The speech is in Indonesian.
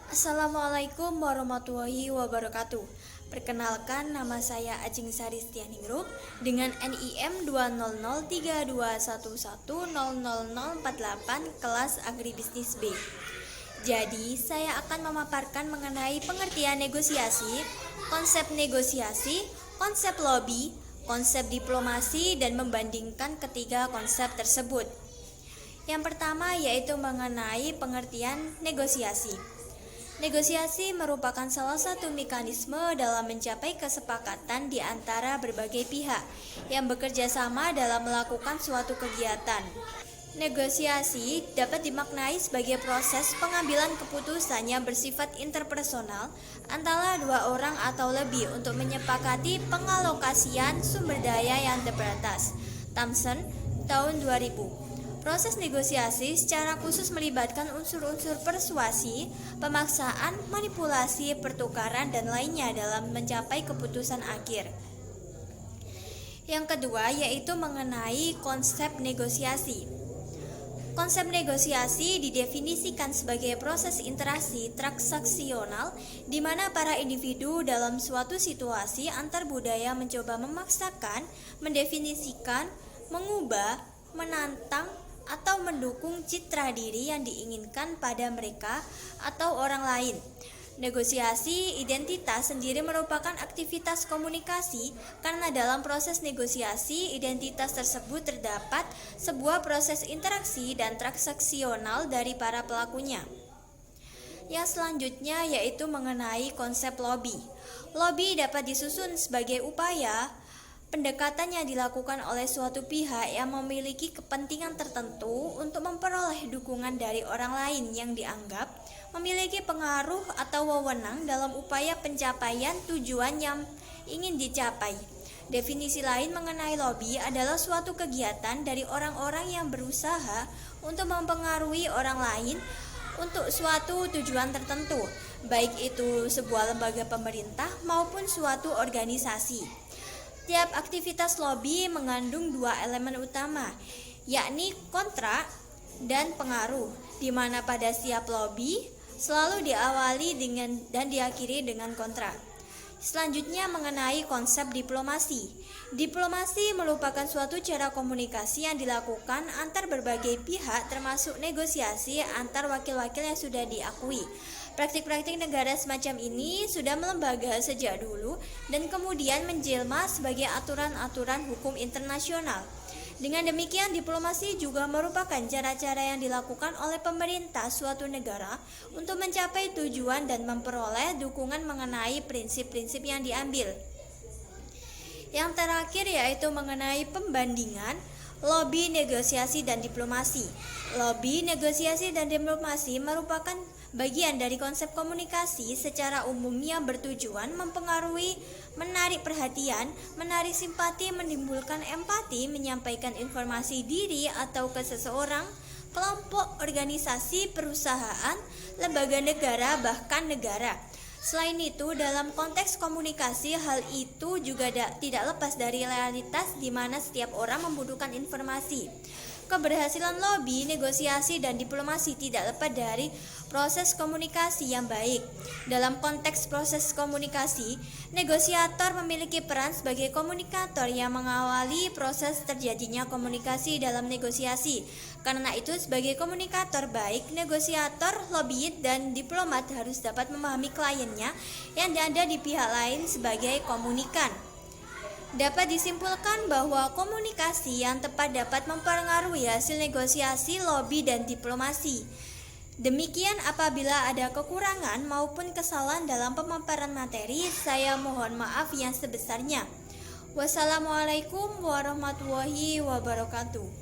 Assalamualaikum warahmatullahi wabarakatuh. Perkenalkan, nama saya Ajeng Sari Setianingrum dengan NIM 2003211000048 kelas Agribisnis B. Jadi, saya akan memaparkan mengenai pengertian negosiasi, konsep lobby, konsep diplomasi, dan membandingkan ketiga konsep tersebut. Yang pertama yaitu mengenai pengertian negosiasi. Negosiasi merupakan salah satu mekanisme dalam mencapai kesepakatan di antara berbagai pihak yang bekerja sama dalam melakukan suatu kegiatan. Negosiasi dapat dimaknai sebagai proses pengambilan keputusan yang bersifat interpersonal antara dua orang atau lebih untuk menyepakati pengalokasian sumber daya yang terbatas. Thomson, tahun 2000. Proses negosiasi secara khusus melibatkan unsur-unsur persuasi, pemaksaan, manipulasi, pertukaran, dan lainnya dalam mencapai keputusan akhir. Yang kedua yaitu mengenai konsep negosiasi. Konsep negosiasi didefinisikan sebagai proses interaksi transaksional di mana para individu dalam suatu situasi antar budaya mencoba memaksakan, mendefinisikan, mengubah, menantang, atau mendukung citra diri yang diinginkan pada mereka atau orang lain. Negosiasi identitas sendiri merupakan aktivitas komunikasi karena dalam proses negosiasi identitas tersebut terdapat sebuah proses interaksi dan transaksional dari para pelakunya. Yang selanjutnya yaitu mengenai konsep lobby. Lobby dapat disusun sebagai upaya pendekatan yang dilakukan oleh suatu pihak yang memiliki kepentingan tertentu untuk memperoleh dukungan dari orang lain yang dianggap memiliki pengaruh atau wewenang dalam upaya pencapaian tujuan yang ingin dicapai. Definisi lain mengenai lobby adalah suatu kegiatan dari orang-orang yang berusaha untuk mempengaruhi orang lain untuk suatu tujuan tertentu, baik itu sebuah lembaga pemerintah maupun suatu organisasi. Tiap aktivitas lobby mengandung dua elemen utama, yakni kontrak dan pengaruh, di mana pada setiap lobby selalu diawali dan diakhiri dengan kontrak. Selanjutnya mengenai konsep diplomasi. Diplomasi merupakan suatu cara komunikasi yang dilakukan antar berbagai pihak termasuk negosiasi antar wakil-wakil yang sudah diakui. Praktik-praktik negara semacam ini sudah melembaga sejak dulu dan kemudian menjelma sebagai aturan-aturan hukum internasional. Dengan demikian, diplomasi juga merupakan cara-cara yang dilakukan oleh pemerintah suatu negara untuk mencapai tujuan dan memperoleh dukungan mengenai prinsip-prinsip yang diambil. Yang terakhir yaitu mengenai pembandingan lobby, negosiasi, dan diplomasi. Lobby, negosiasi, dan diplomasi merupakan bagian dari konsep komunikasi secara umum yang bertujuan mempengaruhi, menarik perhatian, menarik simpati, menimbulkan empati, menyampaikan informasi diri atau ke seseorang, kelompok, organisasi, perusahaan, lembaga negara, bahkan negara. Selain itu, dalam konteks komunikasi, hal itu juga tidak lepas dari realitas di mana setiap orang membutuhkan informasi. Keberhasilan lobby, negosiasi, dan diplomasi tidak lepas dari proses komunikasi yang baik. Dalam konteks proses komunikasi, negosiator memiliki peran sebagai komunikator yang mengawali proses terjadinya komunikasi dalam negosiasi. Karena itu, sebagai komunikator baik, negosiator, lobbyist, dan diplomat harus dapat memahami kliennya yang ada di pihak lain sebagai komunikan. Dapat disimpulkan bahwa komunikasi yang tepat dapat mempengaruhi hasil negosiasi, lobby, dan diplomasi. Demikian, apabila ada kekurangan maupun kesalahan dalam pemaparan materi, saya mohon maaf yang sebesarnya. Wassalamualaikum warahmatullahi wabarakatuh.